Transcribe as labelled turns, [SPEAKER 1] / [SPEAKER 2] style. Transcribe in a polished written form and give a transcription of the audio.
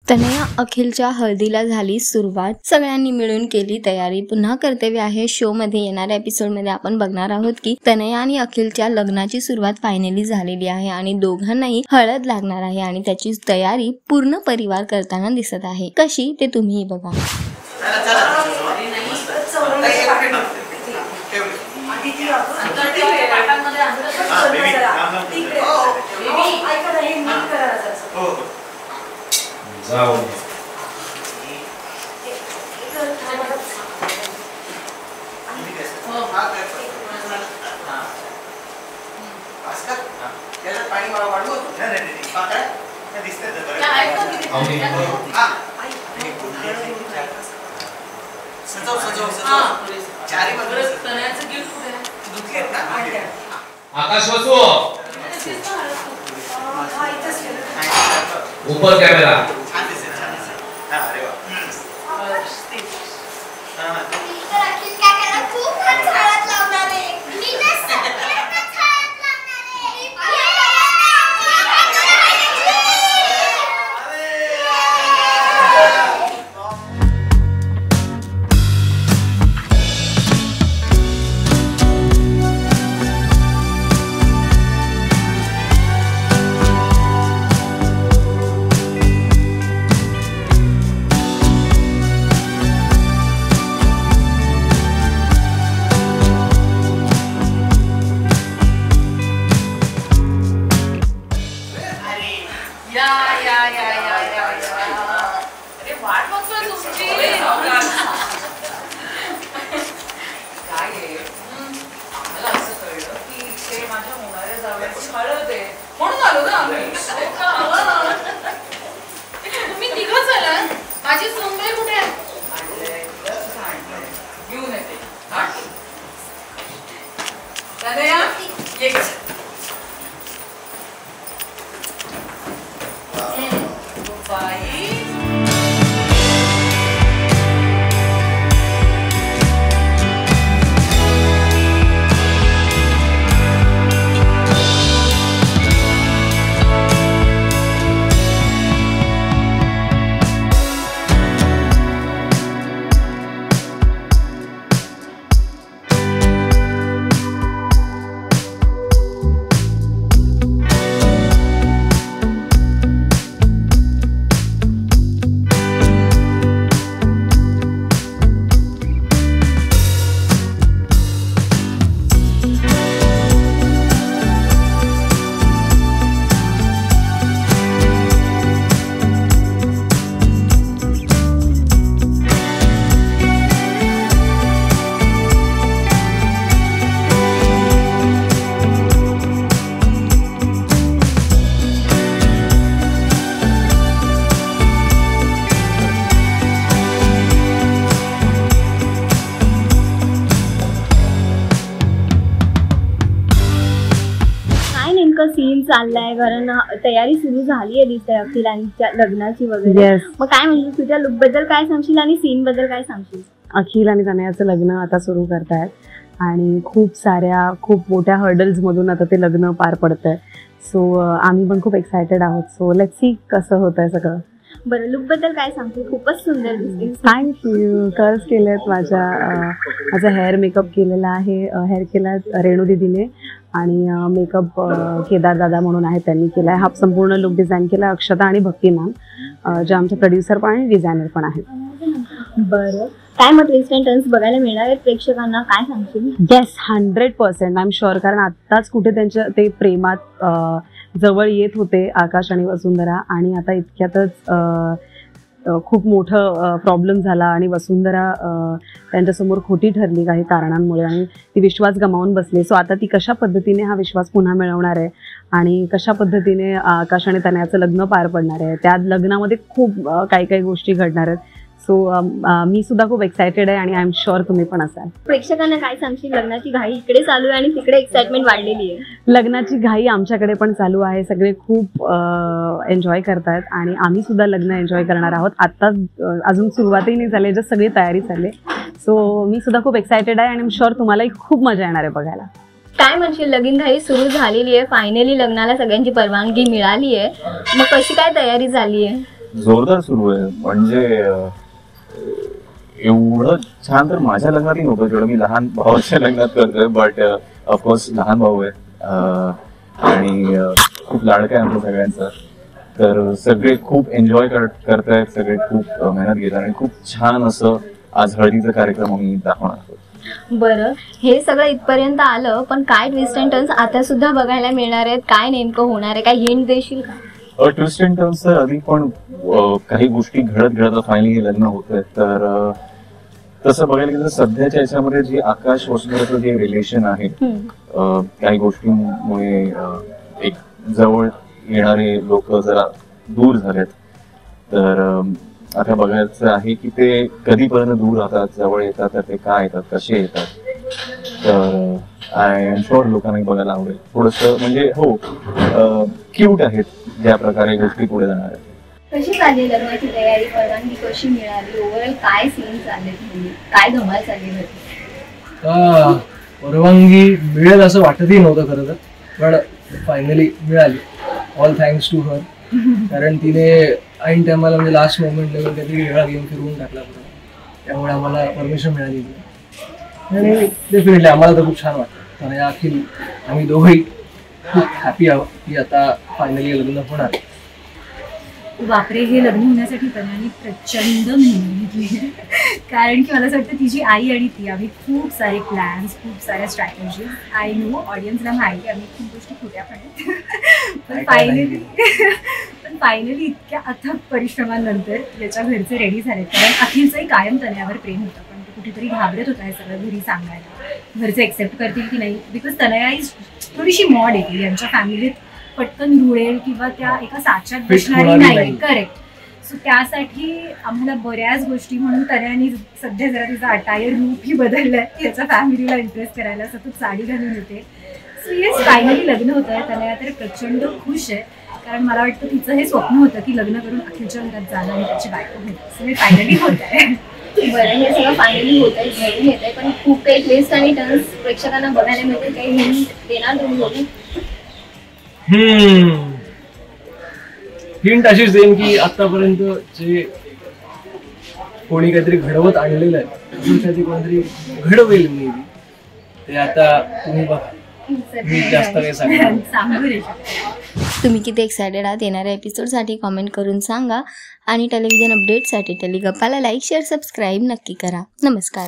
[SPEAKER 1] तनया अखिलच्या हळदीला झाली सुरुवात, सगळ्यांनी मिळून केली तयारी. पुन्हा कर्तव्य आहे शो मध्ये येणाऱ्या एपिसोड मध्ये आपण बघणार आहोत की तनया आणि अखिलच्या लग्नाची सुरुवात फायनली झालेली आहे आणि दोघांनाही हळद लागणार आहे आणि त्याची तयारी पूर्ण परिवार करताना दिसत आहे. कशी ते तुम्ही बघा.
[SPEAKER 2] आकाश वासू ऊपर कॅमेरा.
[SPEAKER 1] सीन चाललाय कारण तयारी सुरू झाली आहे दिसते अखिलांच्या लग्नाची वगैरे. मग काय म्हणजे तुझ्या लुक बद्दल काय सांगशील आणि सीन बद्दल काय सांगशील?
[SPEAKER 3] अखिल आणि तनयाचं लग्न आता सुरू करतायत आणि खूप मोठ्या हर्डल्स मधून आता ते लग्न पार पडतंय. सो आम्ही पण खूप एक्सायटेड आहोत. सो लेट्स सी कसं होतंय सगळं.
[SPEAKER 1] बरं, लुक बद्दल काय सांगशील? खूपच सुंदर दिसते.
[SPEAKER 3] थँक्यू. कर्ल्स केलेत, माझा हेअर मेकअप केलेला आहे. हेअर केला रेणू दीदीने आणि मेकअप केदार दादा म्हणून आहे त्यांनी केला आहे. हा संपूर्ण लुक डिझाईन केला अक्षता आणि भक्ती मॅम जे आमचे प्रोड्युसर पण आणि डिझायनर पण आहेत.
[SPEAKER 1] बरं, काय मग ट्विस्ट अँड टर्न्स बघायला मिळणार आहेत प्रेक्षकांना, काय सांगशील?
[SPEAKER 3] Yes, 100% I am sure. कारण आत्ताच कुठे ते प्रेमात जवळ येत होते आकाश आणि वसुंधरा आणि आता इतक्यातच खूप मोठं प्रॉब्लेम झाला आणि वसुंधरा त्यांच्यासमोर खोटी ठरली काही कारणांमुळे आणि ती विश्वास गमावून बसली. सो आता ती कशा पद्धतीने हा विश्वास पुन्हा मिळवणार आहे आणि कशा पद्धतीने आकाश आणि तनयाचं लग्न पार पडणार आहे. त्या लग्नामध्ये खूप काही गोष्टी घडणार आहेत. सो मी सुद्धा खूप एक्सायटेड आहे आणि आय एम शुअर तुम्ही पण असाल.
[SPEAKER 1] प्रेक्षकांना काय सांगशील? लग्नाची घाई इकडे चालू आहे आणि तिकडे एक्साइटमेंट वाढलेली आहे.
[SPEAKER 3] लग्नाची घाई आमच्याकडे पण चालू आहे. सगळे खूप एन्जॉय करतायत आणि आम्ही सुद्धा लग्न एन्जॉय करणार आहोत. आत्ताच अजून सुरुवातही नाही झाली, जस्ट सगळी तयारी चालली. सो मी सुद्धा खूप एक्सायटेड आहे आणि आय एम शुअर तुम्हालाही खूप मजा येणार आहे बघायला.
[SPEAKER 1] काय म्हणशील? लगीनघाई सुरू झालेली आहे, फायनली लग्नाला सगळ्यांची परवानगी मिळाली आहे, मग कशी काय तयारी झाली आहे?
[SPEAKER 4] जोरदार सुरू आहे. म्हणजे एवढं छान तर माझ्या लग्नातही नव्हतं जेवढं मी लहान भावाच्या लग्नात करतोय. बट ऑफकोर्स लहान भाऊ आहे आणि खूप लाडका आहे आमच्या सगळ्यांचा. तर सगळे खूप एन्जॉय करतायत, सगळे खूप मेहनत घेतात आणि खूप छान असं आज हळदीचा कार्यक्रम आम्ही दाखवणार आहोत.
[SPEAKER 1] बरं, हे सगळं इथपर्यंत आलं, पण काय ट्विस्ट अँड टर्न्स आता सुद्धा बघायला मिळणार आहेत? काय नेमकं होणार आहे? काय हिंट देशील का?
[SPEAKER 4] ट्विस्ट अँड टर्न्स तर आधी पण काही गोष्टी घडत फायनली लग्न होत आहेत. तर तसं बघायला गेलं तर सध्याच्या याच्यामध्ये जे आकाश वसुंधराचं जे रिलेशन आहे, काही गोष्टींमुळे एक जवळ येणारे लोक जरा दूर झालेत. तर आता बघायचं आहे की ते कधीपर्यंत दूर राहतात, जवळ येतात, तर ते काय येतात, कसे येतात. तर आय एम शुअर लोकांना बघायला आवडेल. थोडंसं म्हणजे हो क्यूट आहेत ज्या प्रकारे गोष्टी पुढे जाणार आहेत.
[SPEAKER 1] कशी चालली लग्नाची तयारी? परवानगी कशी मिळाली? ओव्हरऑल काय सीन चालले, काय धमाल चालली होती?
[SPEAKER 5] परवानगी मिळेल असं वाटतही नव्हतं खरं तर, पण फायनली मिळाली. All thanks to her. कारण तिने ऐन टायमाला म्हणजे लास्ट मोमेंटला काहीतरी वेगळा गेम फिरवून टाकला पुढे, त्यामुळे आम्हाला परमिशन मिळाली. आणि डेफिनेटली आम्हाला तर खूप छान वाटतं. आणि अखिल आम्ही दोघंही खूप हॅपी आहोत की आता फायनली लग्न होणार.
[SPEAKER 6] बापरे, हे लग्न होण्यासाठी तनयाने प्रचंड मेहनत घेतली. कारण की मला असं वाटतं तिची आई आणि ती आम्ही खूप सारे प्लॅन्स, खूप साऱ्या स्ट्रॅटेजीज, आय नो ऑडियन्सला माहिती आम्ही खूप गोष्टी खोट्या पण फायनली इतक्या अथक परिश्रमांनंतर याच्या घरचे रेडी झाले. कारण अखिलचंही कायम तनयावर प्रेम होतं, पण तो कुठेतरी घाबरत होता हे सगळं घरी सांगायला. घरचे एक्सेप्ट करतील की नाही, बिकॉज तनया इज थोडीशी मॉड येते यांच्या फॅमिलीत, पटकन रुळेल किंवा त्या एका साच्यात बसणारी नाही. करेक्ट. सो त्यासाठी आम्हाला बऱ्याच गोष्टी, म्हणून तनयाने सध्या जरा तिचा अटायर रूपही बदललाय याचा फॅमिलीला इम्प्रेस करायला. सतत साडी घालून होते. सो येस, फायनली लग्न होत आहे. तनया तर प्रचंड खुश आहे, कारण मला वाटतं तिचं हे स्वप्न होतं की लग्न करून अखिलच्या घरात जाणं आणि त्याची बायको होणं. सो हे फायनली होत आहे.
[SPEAKER 1] बरं, हे सगळं फायनली होत आहे, घडून येत आहे, पण खूप काही ट्विस्ट आणि टर्न्स प्रेक्षकांना बघायला मिळते. काही हिंट देणार तुम्ही बघू?
[SPEAKER 5] हिंट अशीच देईन की आतापर्यंत जे कोणी काहीतरी घडवत आणलेलं आहे, त्याच्यासाठी कोणतरी घडवेल मी ते. आता तुम्ही बघा, मी जास्त काही
[SPEAKER 6] सांगू रे.
[SPEAKER 1] तुम्ही किती एक्सायटेड आहात येणाऱ्या एपिसोडसाठी कॉमेंट करून सांगा. आणि टेलिव्हिजन अपडेटसाठी टेलिगप्पाला लाईक, शेअर, सबस्क्राईब नक्की करा. नमस्कार.